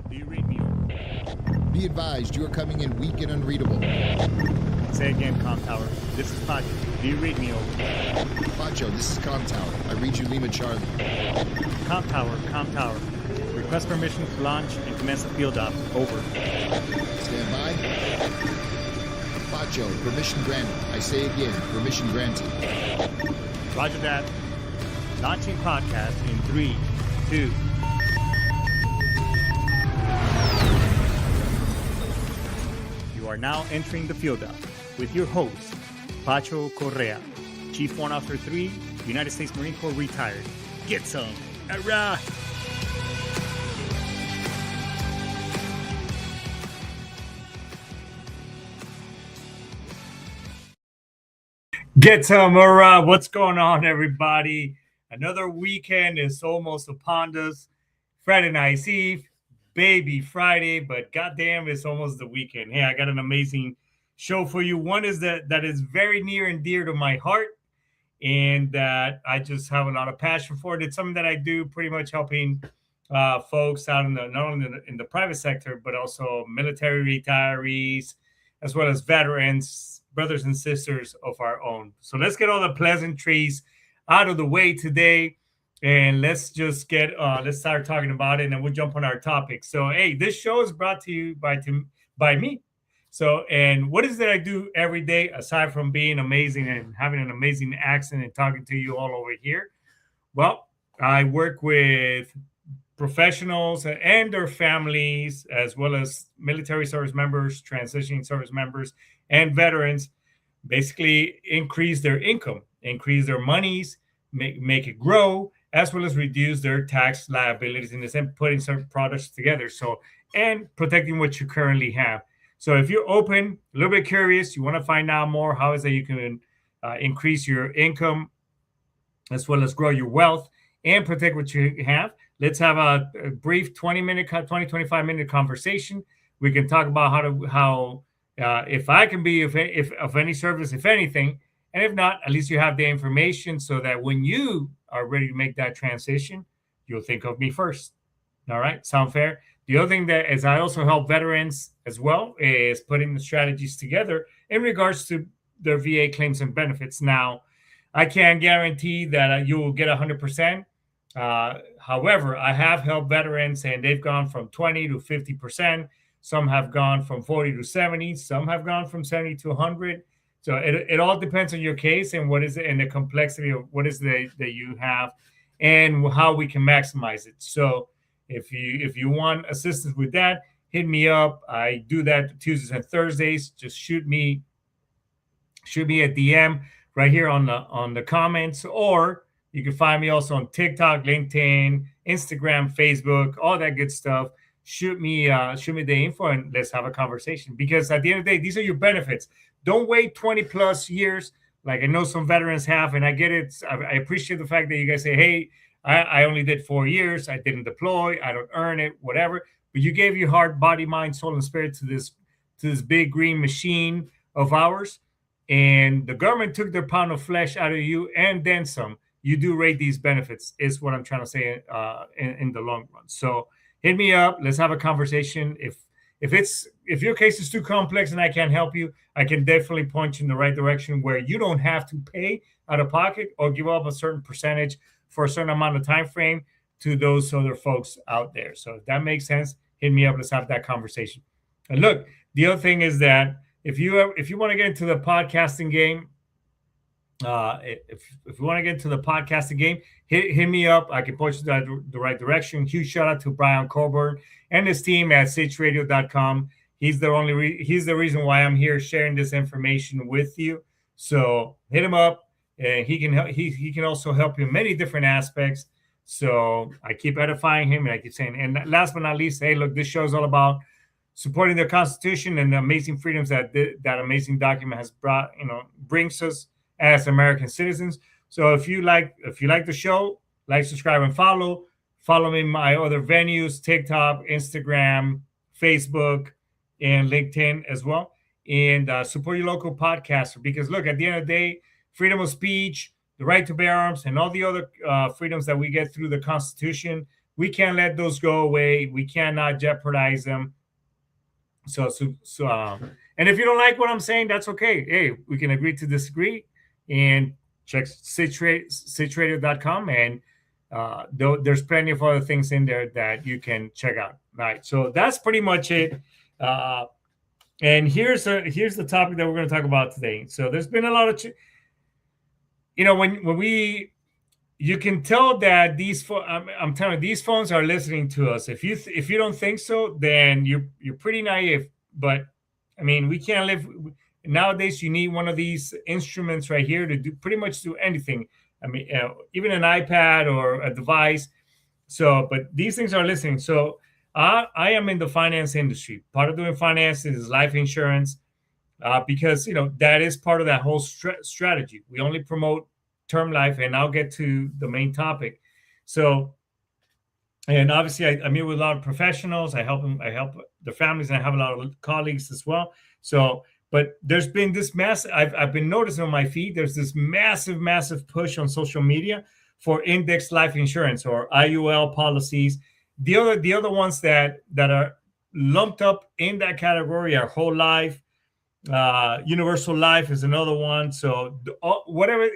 Do you read me? Be advised, you are coming in weak and unreadable. Say again, Com Tower. This is Pacho. Do you read me? Over. Pacho, this is Com Tower. I read you Lima Charlie. Com Tower. Request permission to launch and commence the field op. Over. Stand by. Pacho, permission granted. I say again, permission granted. Roger that. Launching podcast in 3, 2. You are now entering the field op with your host, Pacho Correa, Chief Warrant Officer 3, United States Marine Corps retired. Get some. Hurrah! Get some. Hurrah! What's going on, everybody? Another weekend is almost upon us. Friday Night's Eve, baby Friday, but goddamn, it's almost the weekend. Hey, I got an amazing show for you. One is that is very near and dear to my heart, and that I just have a lot of passion for it. It's something that I do pretty much helping folks out in the not only in the private sector, but also military retirees, as well as veterans, brothers and sisters of our own. So let's get all the pleasantries out of the way today, and let's just let's start talking about it, and then we'll jump on our topic. So, hey, this show is brought to you by me. So, and what is it I do every day aside from being amazing and having an amazing accent and talking to you all over here? Well, I work with professionals and their families, as well as military service members, transitioning service members, and veterans. Basically, increase their income, increase their monies, make it grow, as well as reduce their tax liabilities in the sense putting some products together. So, and protecting what you currently have. So if you're open, a little bit curious, you want to find out more, how is that you can increase your income as well as grow your wealth and protect what you have, let's have a brief 25-minute conversation. We can talk about how if I can be if of any service, if anything, and if not, at least you have the information so that when you are ready to make that transition, you'll think of me first. All right, sound fair? The other thing that is I also help veterans as well is putting the strategies together in regards to their VA claims and benefits. Now, I can't guarantee that you will get 100%. However, I have helped veterans and they've gone from 20 to 50%. Some have gone from 40 to 70. Some have gone from 70 to 100. So it all depends on your case and what is it and the complexity of what is it that you have and how we can maximize it. So if you want assistance with that, hit me up. I do that Tuesdays and Thursdays. Just shoot me a DM right here on the comments, or you can find me also on TikTok, LinkedIn, Instagram, Facebook, all that good stuff. Shoot me the info and let's have a conversation. Because at the end of the day, these are your benefits. Don't wait 20 plus years like I know some veterans have, and I get it. I appreciate the fact that you guys say, hey, I only did 4 years. I didn't deploy. I don't earn it, whatever. But you gave your heart, body, mind, soul, and spirit to this big green machine of ours. And the government took their pound of flesh out of you and then some. You do rate these benefits, is what I'm trying to say in the long run. So hit me up. Let's have a conversation. If your case is too complex and I can't help you, I can definitely point you in the right direction where you don't have to pay out of pocket or give up a certain percentage for a certain amount of time frame to those other folks out there. So if that makes sense, hit me up. Let's have that conversation. And look, the other thing is that if you want to get into the podcasting game, if you want to get into the podcasting game, hit me up. I can point you the right direction. Huge shout out to Brian Coburn and his team at sitchradio.com. He's the reason why I'm here sharing this information with you. So hit him up. He can also help you in many different aspects. So I keep edifying him, and I keep saying, and last but not least, hey, look, this show is all about supporting the Constitution and the amazing freedoms that amazing document has brought, brings us as American citizens. So if you like the show, like, subscribe, and follow me in my other venues: TikTok, Instagram, Facebook, and LinkedIn as well. And support your local podcaster, because look, at the end of the day, freedom of speech, the right to bear arms, and all the other freedoms that we get through the Constitution, we can't let those go away. We cannot jeopardize them. And if you don't like what I'm saying, that's okay. Hey, we can agree to disagree, and check situated.com, and there's plenty of other things in there that you can check out. Right. So that's pretty much it. And here's the topic that we're going to talk about today. So there's been a lot of, when we, you can tell that I'm telling you, these phones are listening to us. If you don't think so, then you're pretty naive. But I mean, we can't live nowadays. You need one of these instruments right here to pretty much do anything. I mean, even an iPad or a device. So, but these things are listening. So I am in the finance industry. Part of doing finance is life insurance, because that is part of that whole strategy. We only promote term life, and I'll get to the main topic. So, and obviously, I meet with a lot of professionals. I help them. I help their families, and I have a lot of colleagues as well. So, but there's been this massive. I've been noticing on my feed. There's this massive push on social media for index life insurance or IUL policies. The other ones that are lumped up in that category are whole life, universal life is another one. So whatever,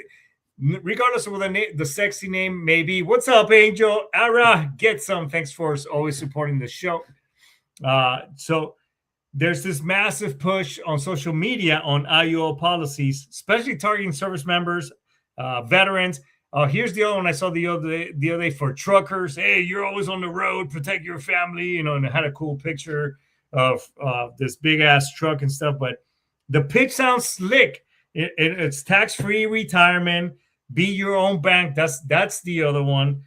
regardless of what the sexy name may be. What's up, Angel? Ara, get some. Thanks for always supporting the show. So there's this massive push on social media on IUL policies, especially targeting service members, veterans. Here's the other one I saw the other day for truckers. Hey, you're always on the road, protect your family, and it had a cool picture of this big ass truck and stuff. But the pitch sounds slick. It's tax-free retirement. Be your own bank. That's the other one.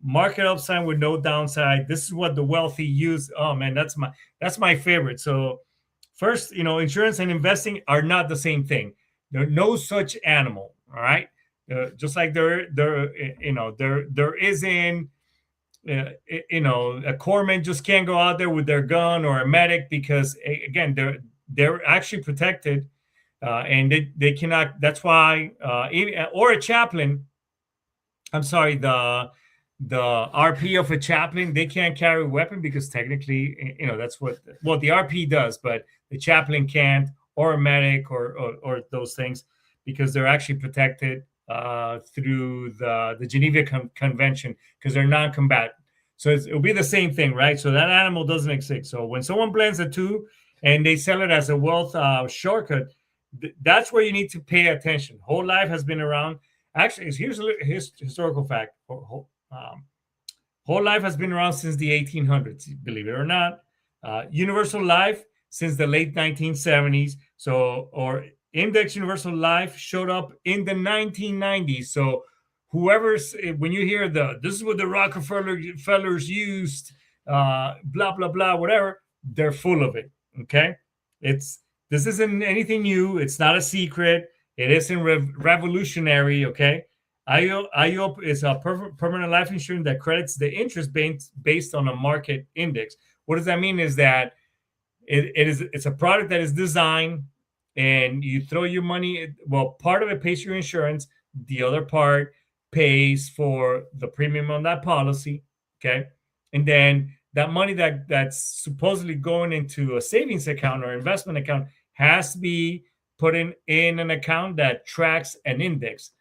Market upside with no downside. This is what the wealthy use. Oh man, that's my favorite. So first, insurance and investing are not the same thing. There's no such animal. All right. Just like there isn't, a corpsman just can't go out there with their gun, or a medic, because again, they're actually protected, and they cannot. That's why, or a chaplain. I'm sorry, the RP of a chaplain, they can't carry a weapon because technically, that's what the RP does, but the chaplain can't, or a medic, or those things, because they're actually protected through the Geneva Convention, because they're non-combatant. So it'll be the same thing, right? So that animal doesn't exist. So when someone blends the two and they sell it as a wealth shortcut, that's where you need to pay attention. Whole life has been around. Actually, here's a historical fact. Whole life has been around since the 1800s, believe it or not. Universal life since the late 1970s. So, or index universal life showed up in the 1990s. So when you hear this is what the Rockefellers used, blah, blah, blah, whatever, they're full of it. Okay. This isn't anything new. It's not a secret. It isn't revolutionary. Okay. IUL is a permanent life insurance that credits the interest based on a market index. What does that mean? Is that it's a product that is designed, and you throw your money. Well, part of it pays your insurance. The other part pays for the premium on that policy. Okay. And then that money that's supposedly going into a savings account or investment account has to be put in an account that tracks an index.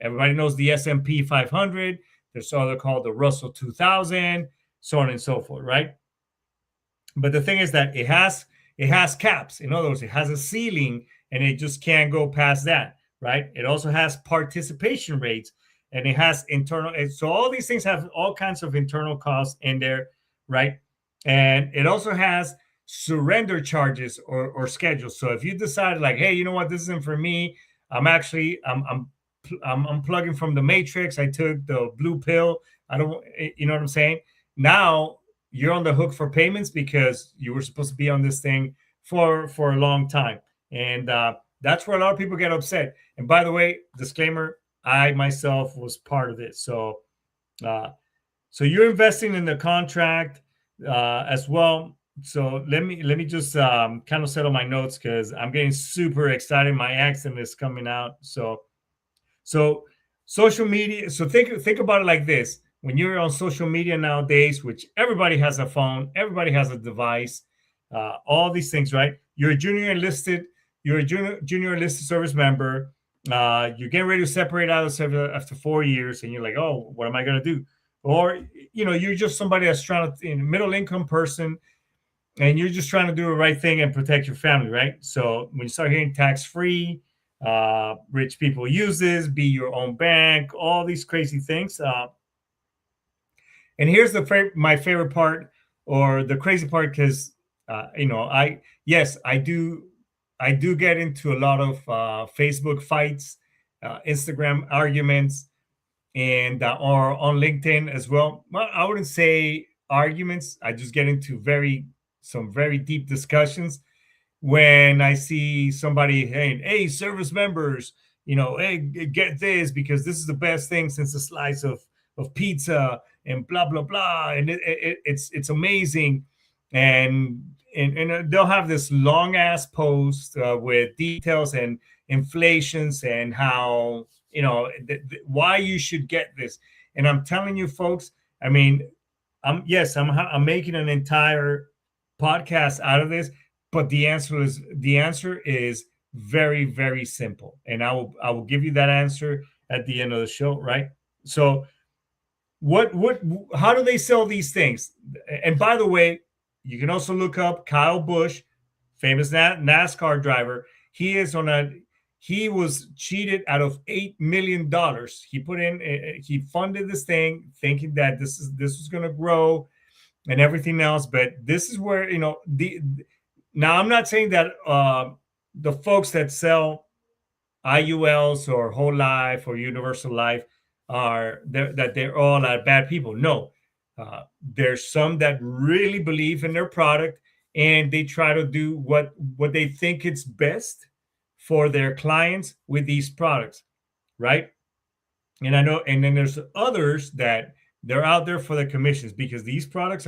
Everybody knows the S&P 500. There's other called the Russell 2000, so on and so forth, right? But the thing is that it has caps. In other words, it has a ceiling, and it just can't go past that, right? It also has participation rates, and it has internal. So all these things have all kinds of internal costs in there, right? And it also has surrender charges or schedules. So if you decide, like, hey, you know what, this isn't for me. I'm plugging from the matrix. I took the blue pill. I don't, you know what I'm saying? Now you're on the hook for payments because you were supposed to be on this thing for a long time. And that's where a lot of people get upset. And by the way, disclaimer, I myself was part of this. So you're investing in the contract as well. So let me just kind of settle my notes, because I'm getting super excited. My accent is coming out. So social media. So think about it like this. when you're on social media nowadays, which everybody has a phone, everybody has a device, all these things, right? You're a junior enlisted service member. You're getting ready to separate out of service after 4 years, and you're like, oh, what am I going to do? Or, you're just somebody that's trying to, middle income person, and you're just trying to do the right thing and protect your family, right? So when you start hearing tax free, rich people use this, be your own bank, all these crazy things. And here's my favorite part, or the crazy part, because I do get into a lot of Facebook fights, Instagram arguments, and or on LinkedIn as well. Well, I wouldn't say arguments. I just get into some very deep discussions when I see somebody, hey, service members, hey, get this because this is the best thing since a slice of pizza and blah blah blah, and it's amazing, and they'll have this long ass post with details and inflations and how why you should get this, and I'm telling you, folks. I mean, I'm making an entire podcast out of this, but the answer is very, very simple, and I will give you that answer at the end of the show, right? So how do they sell these things? And by the way, you can also look up Kyle Busch, famous NASCAR driver. He was cheated out of $8 million. He funded this thing thinking that this was going to grow and everything else, but this is where now I'm not saying that the folks that sell IULs or whole life or universal life that they're all bad people. No, there's some that really believe in their product, and they try to do what they think it's best for their clients with these products, right? And I know, and then there's others that they're out there for the commissions, because these products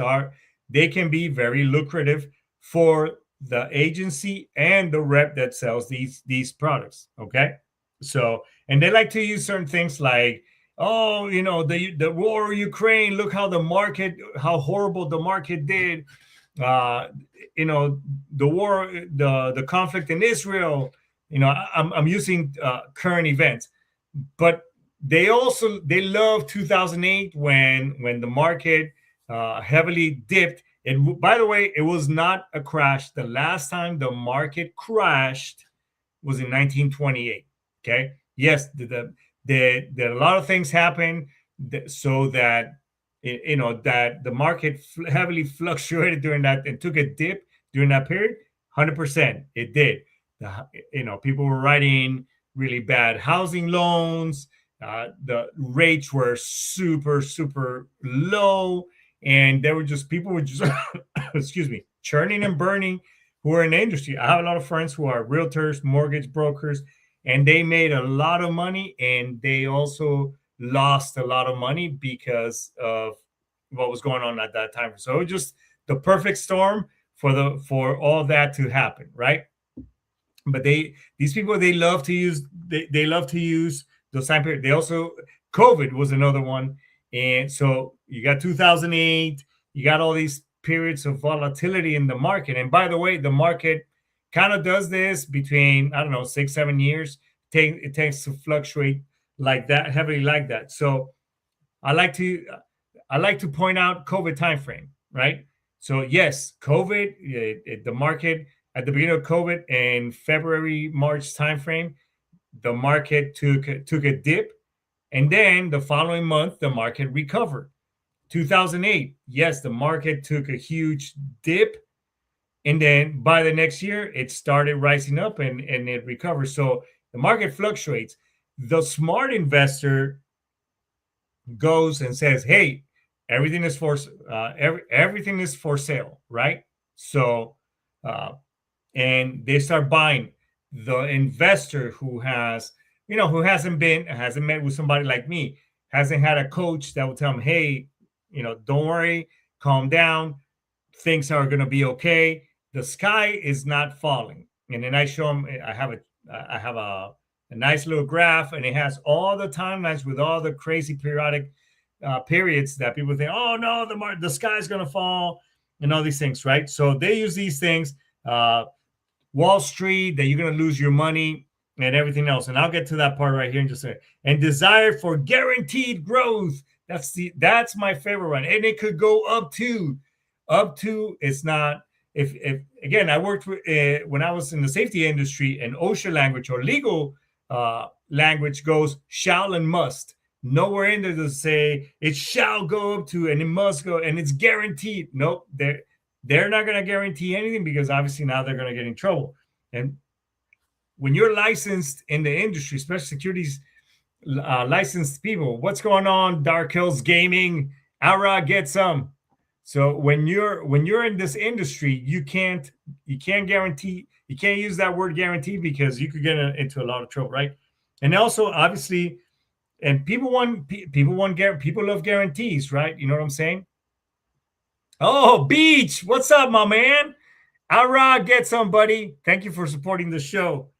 they can be very lucrative for the agency and the rep that sells these products. Okay. So, and they like to use certain things like, oh, the war in Ukraine, look how horrible the market did. The war, the conflict in Israel, I'm using current events, but they love 2008 when the market heavily dipped. And by the way, it was not a crash. The last time the market crashed was in 1928. Okay. Yes, a lot of things happened so that that the market heavily fluctuated during that and took a dip during that period. 100%, it did. People were writing really bad housing loans. The rates were super, super low, and people were just excuse me, churning and burning, who are in the industry. I have a lot of friends who are realtors, mortgage brokers, and they made a lot of money, and they also lost a lot of money because of what was going on at that time. So it was just the perfect storm for all that to happen, right? But these people, they love to use those time period. They also, COVID was another one. And so you got 2008, you got all these periods of volatility in the market. And by the way, the market kind of does this between, I don't know, 6-7 years. It tends to fluctuate like that, heavily like that. So I like to point out COVID timeframe, right? So yes, COVID, the market at the beginning of COVID in February, March timeframe, the market took a dip, and then the following month the market recovered. 2008, yes, the market took a huge dip, and then by the next year it started rising up and it recovered. So the market fluctuates. The smart investor goes and says, "Hey, everything is for sale," right? So, and they start buying. The investor who hasn't met with somebody like me, hasn't had a coach that will tell him, "Hey, don't worry, calm down, things are going to be okay. The sky is not falling." And then I show him. I have a nice little graph, and it has all the timelines with all the crazy periodic periods that people think, oh no, the sky's gonna fall and all these things, right? So they use these things, Wall Street, that you're gonna lose your money and everything else. And I'll get to that part right here in just a second. And desire for guaranteed growth. That's my favorite one, and it could go up to. It's not. If again, I worked with, when I was in the safety industry, and OSHA language or legal language goes shall and must. Nowhere in there does say it shall go up to and it must go and it's guaranteed. Nope, they're not going to guarantee anything, because obviously now they're going to get in trouble. And when you're licensed in the industry, especially securities licensed people, what's going on? Dark Hills Gaming, Ara, get some. So when you're in this industry, you can't guarantee, you can't use that word guarantee, because you could get into a lot of trouble, right? And also, obviously, and people love guarantees, right? You know what I'm saying? Oh, Beach, what's up, my man? Ara, get some, buddy. Thank you for supporting the show.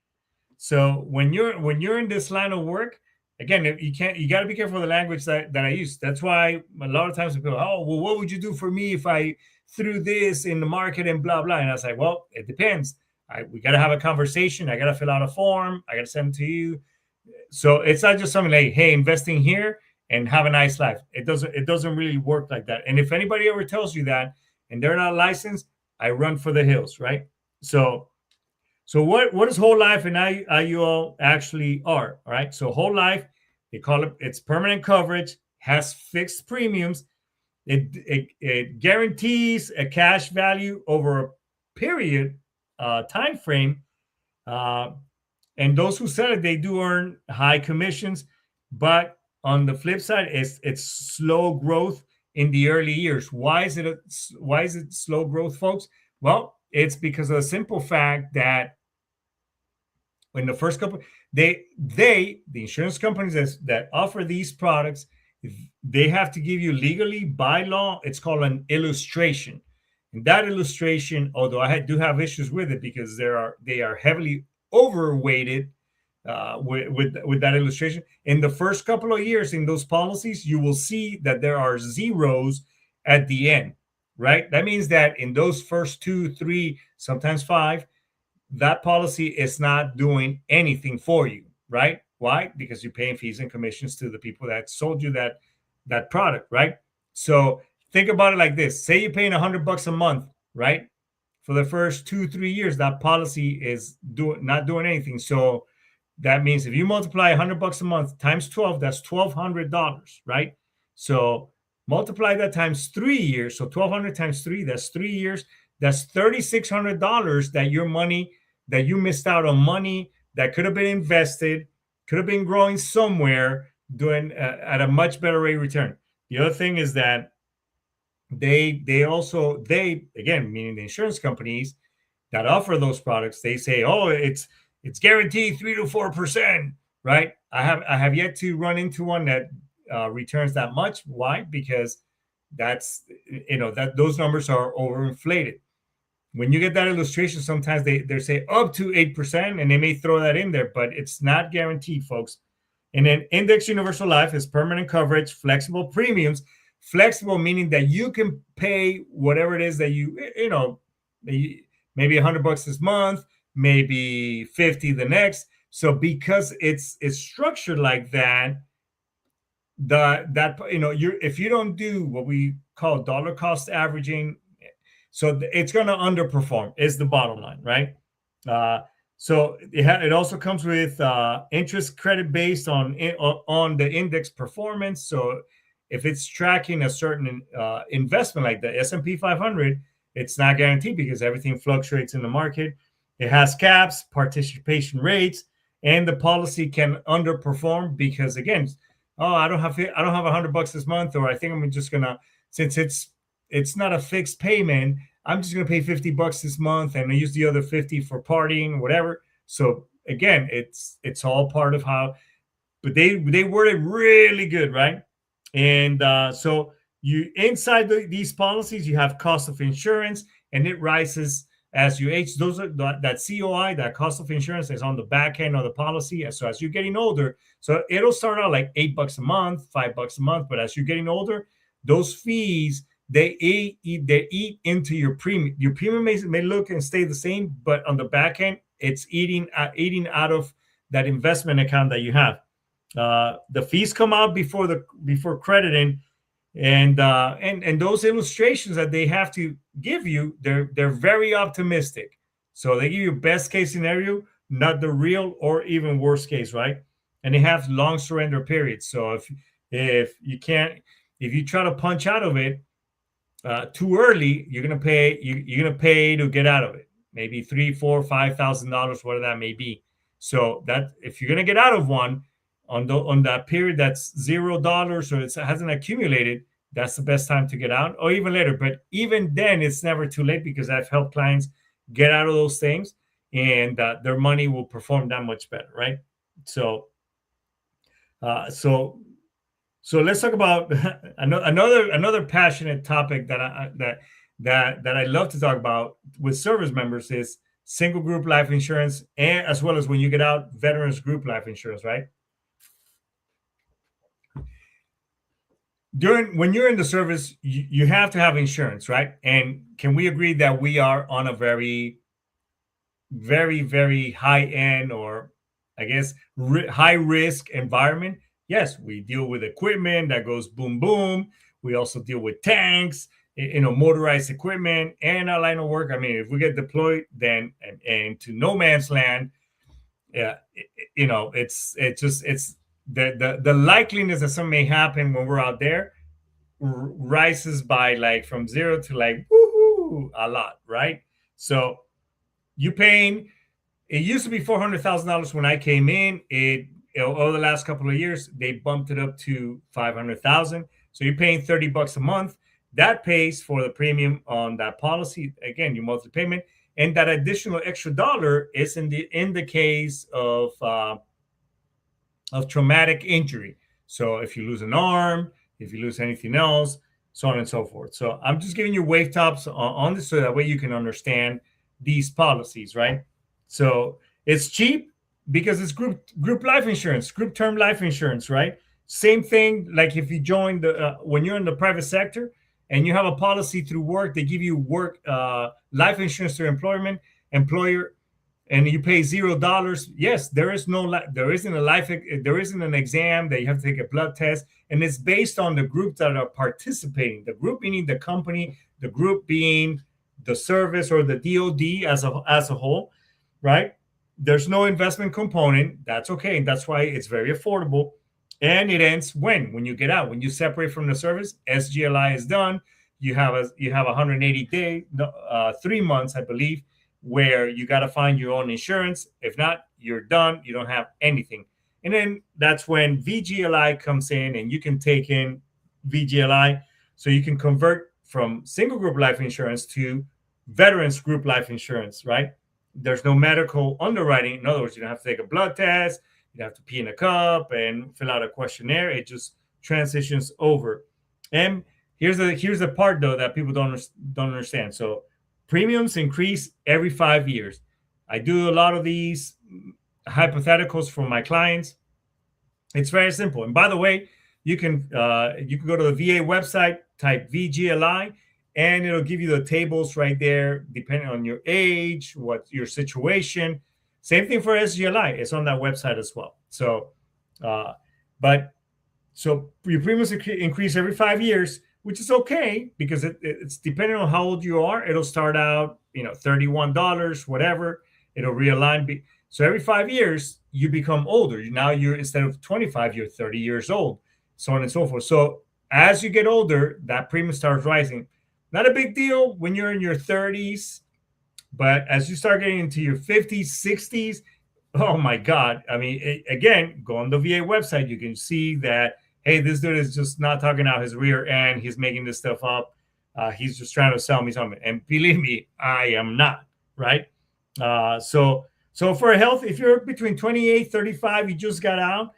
So when you're in this line of work, again, you got to be careful of the language that I use. That's why a lot of times people go, oh, well, what would you do for me if I threw this in the market and blah, blah. And I was like, well, it depends. We got to have a conversation. I got to fill out a form. I got to send it to you. So it's not just something like, hey, investing here and have a nice life. It doesn't really work like that. And if anybody ever tells you that and they're not licensed, I run for the hills, right? So what is whole life and IUL actually are? All right. So whole life, they call it's permanent coverage, has fixed premiums. It guarantees a cash value over a period time frame. And those who sell it, they do earn high commissions, but on the flip side, it's slow growth in the early years. Why is it slow growth, folks? Well, it's because of the simple fact that in the first couple, the insurance companies that offer these products, they have to give you legally by law. It's called an illustration, and that illustration, although I do have issues with it because they are heavily overweighted with that illustration. In the first couple of years in those policies, you will see that there are zeros at the end, right? That means that in those first 2, 3, sometimes 5, that policy is not doing anything for you, right? Why? Because you're paying fees and commissions to the people that sold you that product, right? So think about it like this. Say you're paying $100 a month, right? For the first 2, 3 years, that policy is not doing anything. So that means if you multiply $100 a month times 12, that's $1,200, right? So multiply that times 3 years. So 1,200 times 3, that's 3 years. That's $3,600 that you missed out on money that could have been invested, could have been growing somewhere, doing at a much better rate of return. The other thing is that they again, meaning the insurance companies that offer those products, they say, oh, it's guaranteed 3 to 4%, right? I have yet to run into one that returns that much. Why? Because that's that those numbers are overinflated. When you get that illustration, sometimes they say up to 8%, and they may throw that in there, but it's not guaranteed, folks. And then Index Universal Life is permanent coverage, flexible premiums. Flexible meaning that you can pay whatever it is that maybe $100 this month, maybe 50 the next. So because it's structured like that, if you don't do what we call dollar cost averaging, so it's going to underperform is the bottom line, right? So it also comes with interest credit based on the index performance. So if it's tracking a certain investment like the S&P 500, it's not guaranteed because everything fluctuates in the market. It has caps, participation rates, and the policy can underperform because, again, I don't have $100 this month, or I think I'm just gonna, since it's not a fixed payment, I'm just gonna pay $50 this month and I use the other 50 for partying, whatever. So again, it's all part of how, but they word it really good, right? And so you inside these policies, you have cost of insurance, and it rises as you age, that COI, that cost of insurance, is on the back end of the policy. So as you're getting older, so it'll start out like $8 a month, $5 a month, but as you're getting older, those fees, they eat into your premium. Your premium may look and stay the same, but on the back end, it's eating out of that investment account that you have. The fees come out before crediting, and those illustrations that they have to give you, they're very optimistic. So they give you best case scenario, not the real or even worst case, right? And they have long surrender periods. So if you try to punch out of it too early, you're gonna pay to get out of it. Maybe $3,000, $4,000, $5,000, whatever that may be. So that if you're gonna get out of one on that period that's $0 or it hasn't accumulated, that's the best time to get out, or even later. But even then, it's never too late, because I've helped clients get out of those things, and their money will perform that much better, right? So let's talk about another passionate topic that I love to talk about with service members is single group life insurance, and as well as when you get out, veterans group life insurance, right? When you're in the service, you have to have insurance, right? And can we agree that we are on a very, very, very high end, or I guess high risk environment? Yes, we deal with equipment that goes boom, boom. We also deal with tanks, motorized equipment, and our line of work. I mean, if we get deployed then and to no man's land, it's the likeliness that something may happen when we're out there rises by like from 0 to like woohoo a lot, right? So you paying, it used to be $400,000 when I came in. Over the last couple of years, they bumped it up to $500,000. So you're paying $30 a month. That pays for the premium on that policy. Again, your monthly payment, and that additional extra dollar is in the case of traumatic injury. So if you lose an arm, if you lose anything else, so on and so forth. So I'm just giving you wave tops on this so that way you can understand these policies, right? So it's cheap because it's group life insurance, group term life insurance, right? Same thing like if you join when you're in the private sector and you have a policy through work, they give you life insurance to employer, and you pay $0. Yes, there isn't an exam that you have to take a blood test, and it's based on the group that are participating. The group meaning the company, the group being the service or the DoD as a whole, right? There's no investment component. That's okay. That's why it's very affordable. And it ends when you get out, when you separate from the service. SGLI is done. You have 180 days, 3 months, I believe, where you got to find your own insurance. If not, you're done. You don't have anything. And then that's when VGLI comes in, and you can take in VGLI, so you can convert from single group life insurance to veterans group life insurance, right? There's no medical underwriting. In other words, you don't have to take a blood test. You don't have to pee in a cup and fill out a questionnaire. It just transitions over. And here's the part though that people don't understand. So premiums increase every 5 years. I do a lot of these hypotheticals for my clients. It's very simple. And by the way, you can go to the VA website, type VGLI, and it'll give you the tables right there, depending on your age, what your situation. Same thing for SGLI. It's on that website as well. So, so your premiums increase every 5 years, which is okay because it's depending on how old you are. It'll start out, $31, whatever. It'll realign. So every 5 years, you become older. Now instead of 25, you're 30 years old, so on and so forth. So as you get older, that premium starts rising. Not a big deal when you're in your 30s, but as you start getting into your 50s, 60s, oh my God. I mean, again, go on the VA website. You can see that, hey, this dude is just not talking out his rear end. He's making this stuff up. He's just trying to sell me something. And believe me, I am not, right? So for health, if you're between 28, 35, you just got out,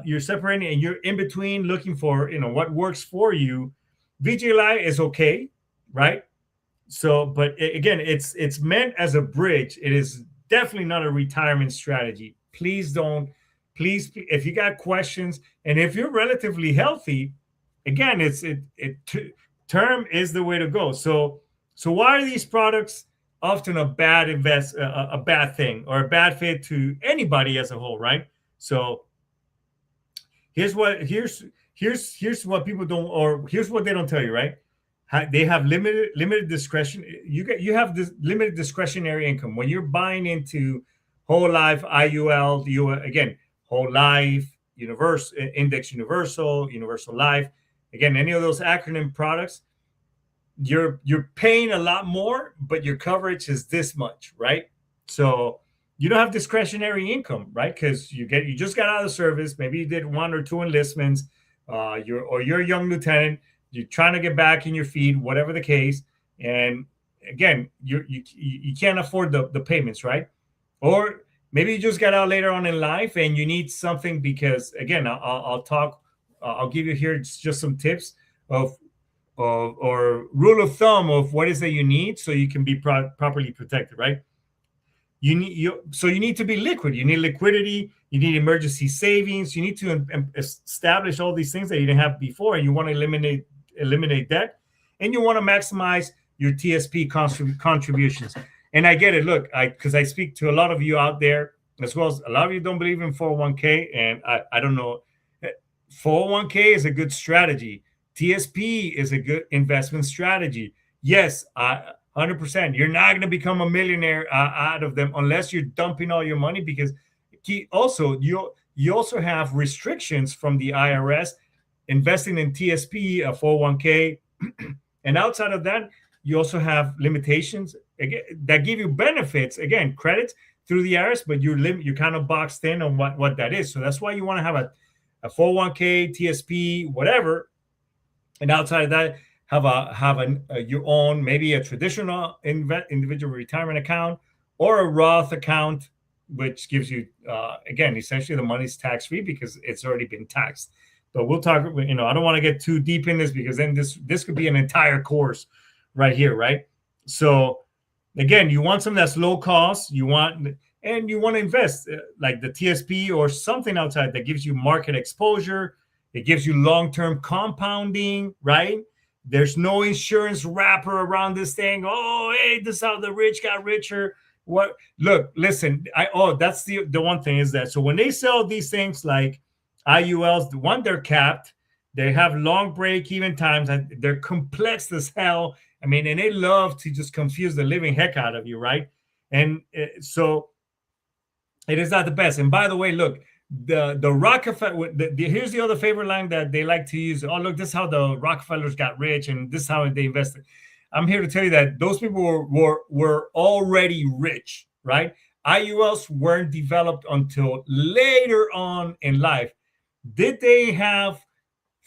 you're separating and you're in between looking for, what works for you, VGLI is okay, right? So, but again, it's meant as a bridge. It is definitely not a retirement strategy. Please don't. Please, if you got questions, and if you're relatively healthy, again, term is the way to go. So why are these products often a bad a bad thing or a bad fit to anybody as a whole, right? So here's what people don't, or here's what they don't tell you, right? They have limited discretion. You have this limited discretionary income when you're buying into whole life, IUL, again, whole life, index universal life. Again, any of those acronym products, you're paying a lot more, but your coverage is this much, right? So you don't have discretionary income, right? Because you just got out of service. Maybe you did 1 or 2 enlistments. You're a young lieutenant. You're trying to get back in your feet, whatever the case. And again, you can't afford the payments, right? Or maybe you just got out later on in life and you need something because, again, I'll give you here just some tips of or rule of thumb of what is that you need so you can be properly protected, right? You need to be liquid. You need liquidity. You need emergency savings. You need to establish all these things that you didn't have before, and you want to eliminate debt, and you want to maximize your TSP contributions. And I get it. Look, because I speak to a lot of you out there, as well as a lot of you don't believe in 401k, and I don't know. 401k is a good strategy. TSP is a good investment strategy. Yes, 100%. You're not going to become a millionaire out of them unless you're dumping all your money, because you also have restrictions from the IRS investing in TSP, a 401k, and outside of that, you also have limitations that give you benefits, again, credits through the IRS, but you're kind of boxed in on what that is. So that's why you want to have a 401k, TSP, whatever, and outside of that, have your own, maybe a traditional individual retirement account or a Roth account, which gives you again, essentially the money's tax free because it's already been taxed. But we'll talk. I don't want to get too deep in this because then this could be an entire course right here, right? So again, you want something that's low cost. You want to invest like the TSP or something outside that gives you market exposure. It gives you long-term compounding, right? There's no insurance wrapper around this thing. Oh, hey, this is how the rich got richer. What? Look, listen. That's the one thing is that. So when they sell these things like IULs, the one, they're capped. They have long break-even times. They're complex as hell. I mean, and they love to just confuse the living heck out of you, right? And so it is not the best. And by the way, look, the Rockefeller, here's the other favorite line that they like to use. Oh, look, this is how the Rockefellers got rich, and this is how they invested. I'm here to tell you that those people were already rich, right? IULs weren't developed until later on in life. Did they have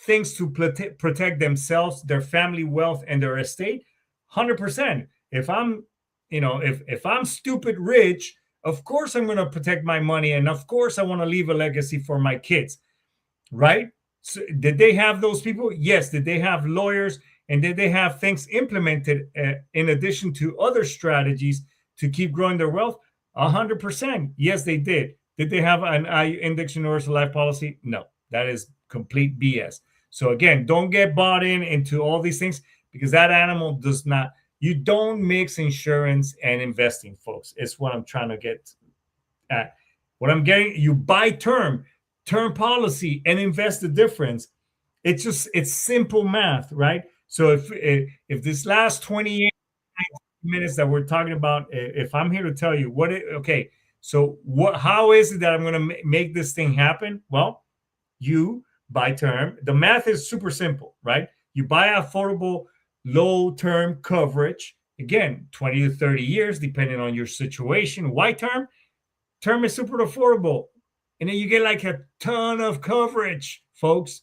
things to protect themselves, their family wealth, and their estate? 100%. If I'm stupid rich, of course I'm going to protect my money, and of course I want to leave a legacy for my kids, right? So did they have those people? Yes. Did they have lawyers, and did they have things implemented in addition to other strategies to keep growing their wealth? 100%. Yes, they did. Did they have an index universal life policy? No, that is complete BS. So again, don't get bought into all these things because that animal does not. You don't mix insurance and investing, folks. It's what I'm trying to get at. What I'm getting, you buy term policy and invest the difference. It's simple math, right? So if this last 28 minutes that we're talking about, if I'm here to tell you how is it that I'm going to make this thing happen? Well, you buy term. The math is super simple, right? You buy affordable low-term coverage, again, 20 to 30 years, depending on your situation. Why term? Term is super affordable. And then you get like a ton of coverage, folks.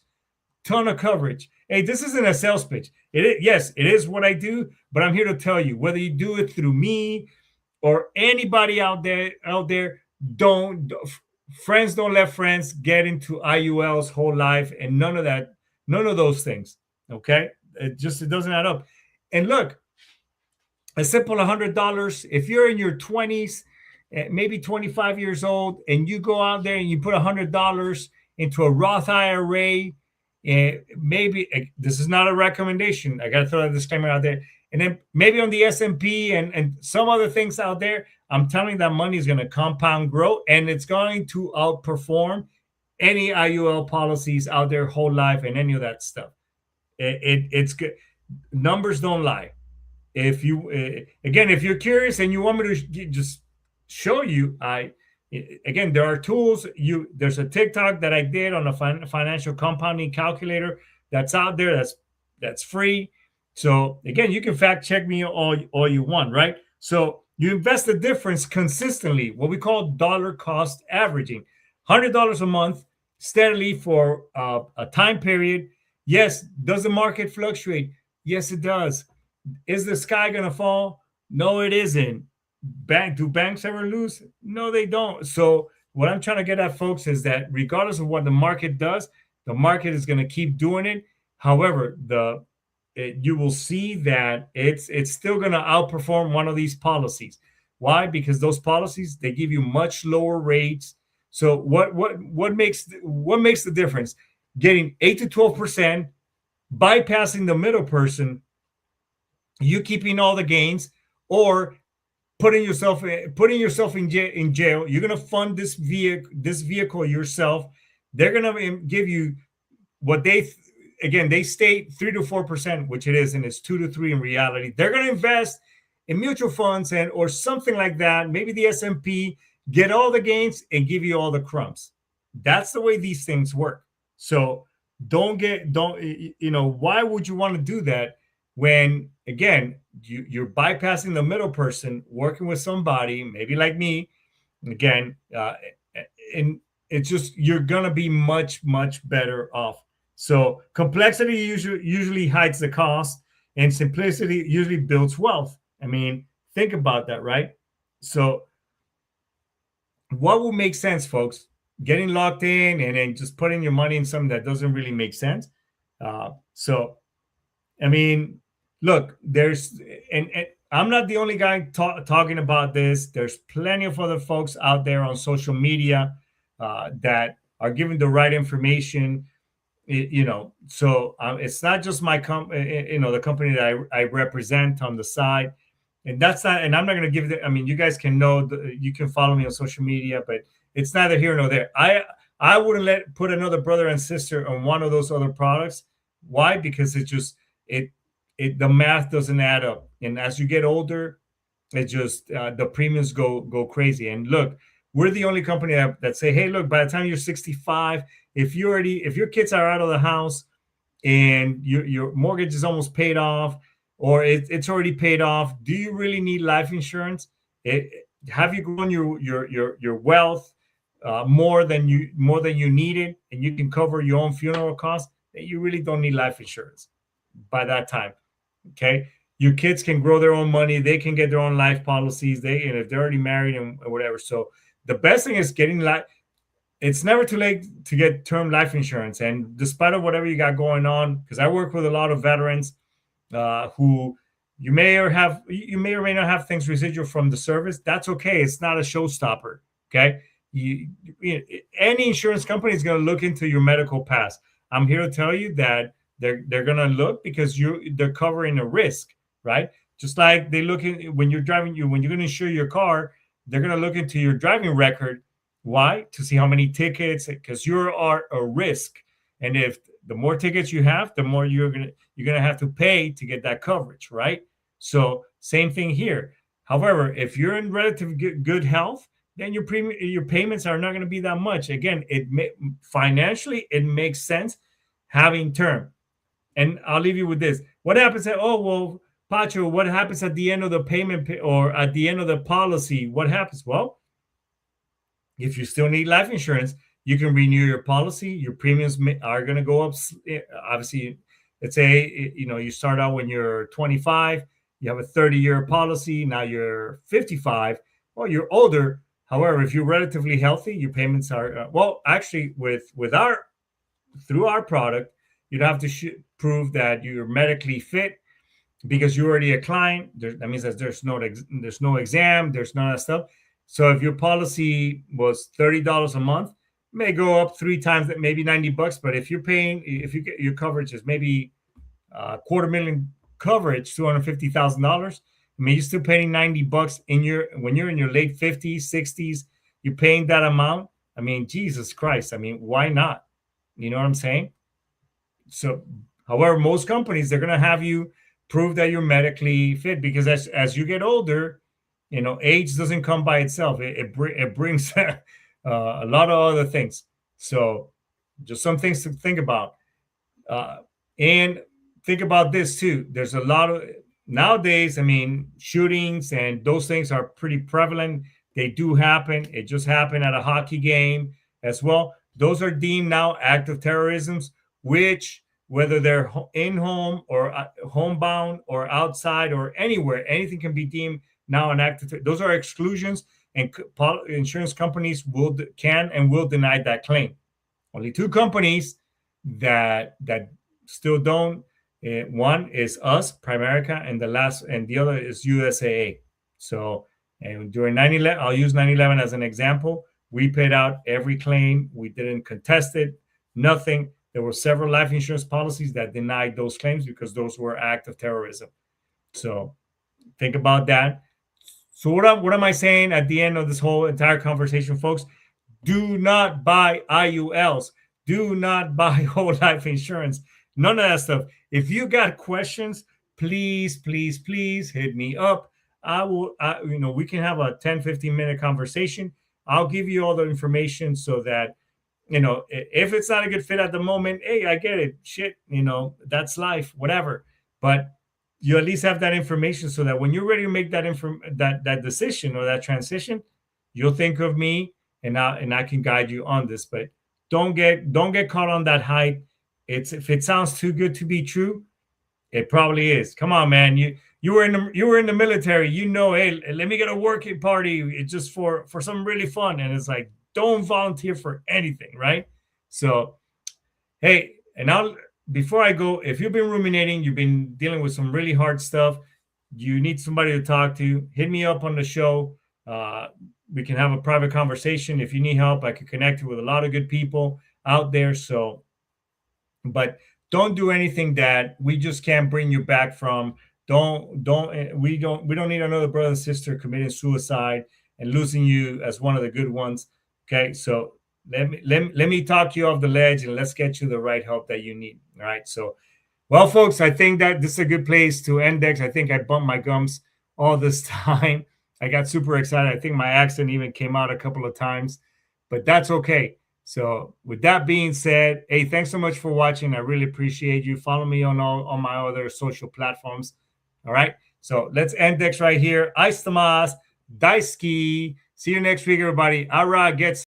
Ton of coverage. Hey, this isn't a sales pitch. Yes, it is what I do, but I'm here to tell you, whether you do it through me or anybody out there, friends don't let friends get into IUL's whole life and none of those things. Okay. It doesn't add up. And look, a simple $100. If you're in your 20s, maybe 25 years old, and you go out there and you put $100 into a Roth IRA, maybe this is not a recommendation. I got to throw a disclaimer out there. And then maybe on the S&P and some other things out there, I'm telling you that money is going to compound grow, and it's going to outperform any IUL policies out there, whole life, and any of that stuff. It's good. Numbers don't lie. If you again, if you're curious and you want me to just show you, again, there are tools. There's a TikTok that I did on a financial compounding calculator that's out there. That's free. So again, you can fact check me all you want, right? So you invest the difference consistently, what we call dollar cost averaging, $100 a month steadily for a time period. Yes, does the market fluctuate? Yes, it does. Is the sky going to fall? No, it isn't. Do banks ever lose? No, they don't. So what I'm trying to get at, folks, is that regardless of what the market does, the market is going to keep doing it. However, you will see that it's still going to outperform one of these policies. Why? Because those policies, they give you much lower rates. So what makes the difference? Getting 8 to 12%, bypassing the middle person, you keeping all the gains, or putting yourself in jail. You're going to fund this vehicle yourself. They're going to give you what they state 3 to 4%, which it is, and it's 2 to 3 in reality. They're going to invest in mutual funds or something like that. Maybe the S&P, get all the gains and give you all the crumbs. That's the way these things work. So why would you want to do that when, again, you're bypassing the middle person, working with somebody, maybe like me, again, and it's just, you're going to be much, much better off. So complexity usually hides the cost, and simplicity usually builds wealth. I mean, think about that, right? So what will make sense, folks? Getting locked in and then just putting your money in something that doesn't really make sense. So, I mean, look, and I'm not the only guy talking about this. There's plenty of other folks out there on social media that are giving the right information. So it's not just my the company that I represent on the side, and that's not. And I'm not going to give it. I mean, you guys can know. You can follow me on social media, but it's neither here nor there. I wouldn't put another brother and sister on one of those other products. Why? Because the math doesn't add up, and as you get older, it just the premiums go crazy. And look, we're the only company that say, hey, look, by the time you're 65, if your kids are out of the house and your mortgage is almost paid off, or it's already paid off, do you really need life insurance? Have you grown your wealth more than you needed, and you can cover your own funeral costs? Then you really don't need life insurance by that time. Okay, your kids can grow their own money; they can get their own life policies. And if they're already married and whatever. So the best thing is getting life. It's never too late to get term life insurance. And despite of whatever you got going on, because I work with a lot of veterans who you may or may not have things residual from the service. That's okay. It's not a showstopper. Okay. Any insurance company is going to look into your medical past. I'm here to tell you that they're going to look because they're covering a risk, right? Just like they look in when you're going to insure your car, they're going to look into your driving record. Why? To see how many tickets, because you are a risk. And if the more tickets you have, the more you're gonna have to pay to get that coverage, right? So same thing here. However, if you're in relative good health, then your payments are not going to be that much. Again, financially it makes sense having term. And I'll leave you with this. What happens Pacho, what happens at the end of the payment or at the end of the policy? What happens? Well, if you still need life insurance, you can renew your policy. Your premiums are going to go up. Obviously, let's say, you start out when you're 25, you have a 30-year policy. Now you're 55. Well, you're older. However, if you're relatively healthy, your payments are, actually through our product, you'd have to prove that you're medically fit because you're already a client. That means that there's no exam, there's none of that stuff. So if your policy was $30 a month, it may go up 3 times that, maybe $90. But if you're paying, if you get your coverage is maybe $250,000 coverage, $250,000. I mean, you're still paying $90 when you're in your late 50s, 60s. You're paying that amount. I mean, Jesus Christ. I mean, why not? You know what I'm saying? So, however, most companies, they're going to have you prove that you're medically fit, because as you get older, age doesn't come by itself. It brings a lot of other things. So, just some things to think about. And think about this too. There's a lot of nowadays, I mean, shootings and those things are pretty prevalent. They do happen. It just happened at a hockey game as well. Those are deemed now active terrorisms, which, whether they're in home or homebound or outside or anywhere, anything can be deemed now an active. Those are exclusions, and insurance companies can and will deny that claim. Only 2 companies that still don't. One is us, Primerica, and the other is USAA. So, and during 9/11, I'll use 9/11 as an example. We paid out every claim. We didn't contest it. Nothing. There were several life insurance policies that denied those claims because those were acts of terrorism. So, think about that. So, what am I saying at the end of this whole entire conversation, folks? Do not buy IULs. Do not buy whole life insurance. None of that stuff. If you got questions, please, please, please hit me up. We can have a 10, 15-minute conversation. I'll give you all the information so that, if it's not a good fit at the moment, hey, I get it. Shit, that's life, whatever. But you at least have that information so that when you're ready to make that decision or that transition, you'll think of me, and I can guide you on this. But don't get caught on that hype. If it sounds too good to be true, it probably is. Come on, man. You were in the military. Hey, let me get a working party. It's just for something really fun. And it's like, don't volunteer for anything, right? So, hey, and now before I go, if you've been ruminating, you've been dealing with some really hard stuff, you need somebody to talk to, hit me up on the show. We can have a private conversation. If you need help, I can connect you with a lot of good people out there. So, but don't do anything that we just can't bring you back from. We don't need another brother and sister committing suicide and losing you as one of the good ones. Okay, so let me talk you off the ledge, and let's get you the right help that you need. All right. So, well, folks, I think that this is a good place to index. I think I bumped my gums all this time. I got super excited. I think my accent even came out a couple of times, but that's okay. So, with that being said, hey, thanks so much for watching. I really appreciate you. Follow me on all my other social platforms. All right. So let's index right here. Aistamas, Daisuki. See you next week, everybody. Ara gets